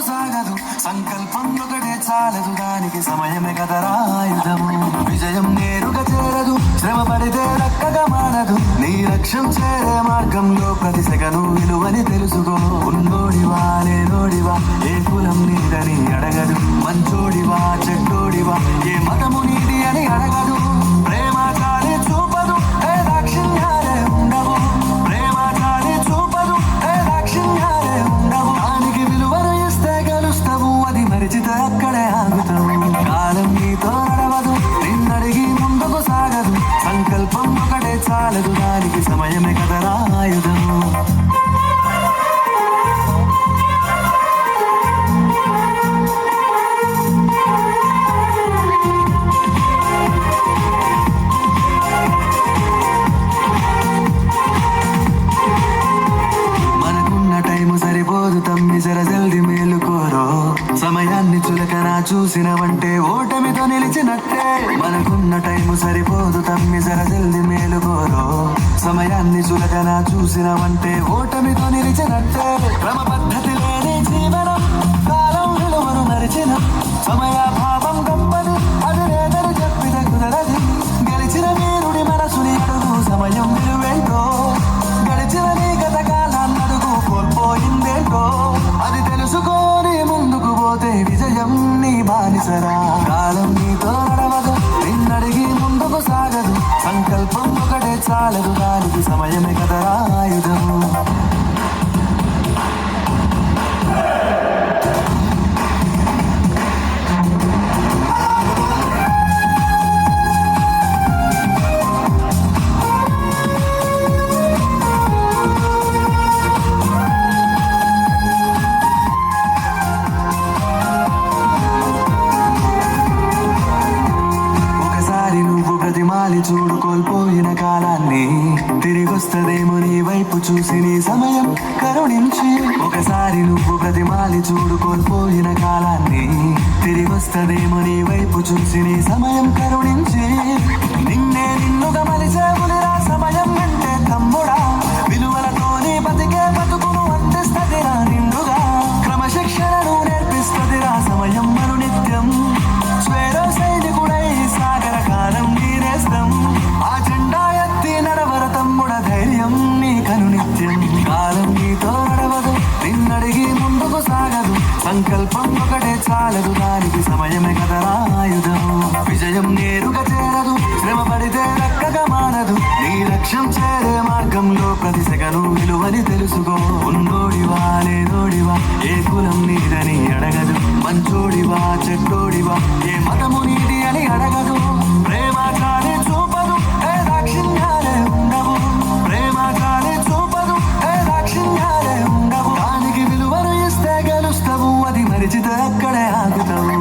సాగదు సంకల్పం ఒకటే చాలదు దానికి సమయమే కదరా ఆయుధము విజయం నేరుగా చేరదు శ్రమ పడితే దక్కగా మానదు నీ లక్ష్యం చేరే మార్గంలో ప్రతి సెకను విలువని తెలుసుకో ఉన్నోడివా లేనోడివా ఏ కులం నీదని అడగదు మంచోడివా చెడ్డోడివా ఏ మతము నీది అని అడగదు ప్రేమ చాలి చూపదు ఏ దాక్షిణ్యాలే ఉండవు ప్రేమ చాలి చూపదు ఏ దాక్షిణ్యాలే ఉండవు దానికి విలువను ఇస్తే గెలుస్తావు అది మరిచితే అక్కడే ఆగుతావు కాలం నీతో నడవదు నిన్నడిగి ముందుకు సాగదు సంకల్పం ఒకటే చాలదు దానికి సమయమే కదరా ఆయుధము జల్ది మేలుకోరో సమయాన్ని చులకనా చూసినవంటే ఓటమితో నిలిచినట్టే మనకున్న టైము సరిపోదు తమ్మి జల్ది మేలుకోరో సమయాన్ని చులకనా చూసినవంటే ఓటమితో నిలిచినట్టే క్రమ పద్ధతి లేని జీవనం కాలం విలువను మరిచిన సమయాభావం గొప్పది అది లేదని చెప్పిన కుదరది గెలిచిన వీరుడి మనసుని అడుగు సమయం విలువేంటో గడిచిన నీ గత కాలాన్నడుగు కోల్పోయిందేంటో అది తెలుసుకొని ముందుకు పోతే విజయం నీ బానిసరా కాలం నీతో నడవదు నిన్నడిగి ముందుకు సాగదు సంకల్పం ఒకటే చాలదు దానికి సమయమే కదరా ఆయుధము చూడు కోల్పోయిన కాలాన్ని తిరిగొస్తదేమో నీ వైపు చూసి నీ సమయం కరుణించి ఒకసారి నువ్వు ప్రతిమాలి చూడు కోల్పోయిన కాలాన్ని తిరిగొస్తదేమో నీ వైపు చూసి నీ సమయం కరుణించి నిన్నే నిన్నుగా మలిచేవులిరా సమయం అంటే తమ్ముడా విలువలతో నీ బతికే బతుకును అందిస్తదిరా నిండుగా క్రమశిక్షణను నేర్పిస్తదిరా సమయం మరు నిత్యం స్వేరో సైనికుడై సాగర కాలం నీరేస్తం ఆ జెండా ఎత్తి నడవర తమ్ముడ ధైర్యం నీకను నిత్యం కాలం నీతో నడవదు నిన్నడిగి ముందుకు సాగదు సంకల్పం ఒకటే చాలదు దానికి సమయమే కదరా ఆయుధము విజయం నేరుగా చేరదు శ్రమ పడితే దక్కగా మానదు నీ లక్ష్యం చేరే మార్గంలో ప్రతి సెకను విలువని తెలుసుకో ఉన్నోడివా లేనోడివా ఏ కులం నీదని అడగదు మంచోడివా చెడ్డోడివా ఏ మతము నీది అని అడగదు ప్రేమ చాలి చూపదు ఏ దాక్షిణ్యాలే ఉండవు ప్రేమ చాలి చూపదు ఏ దాక్షిణ్యాలే ఉండవు దానికి విలువను ఇస్తే గెలుస్తావు అది మరిచితే అక్కడే ఆగుతావు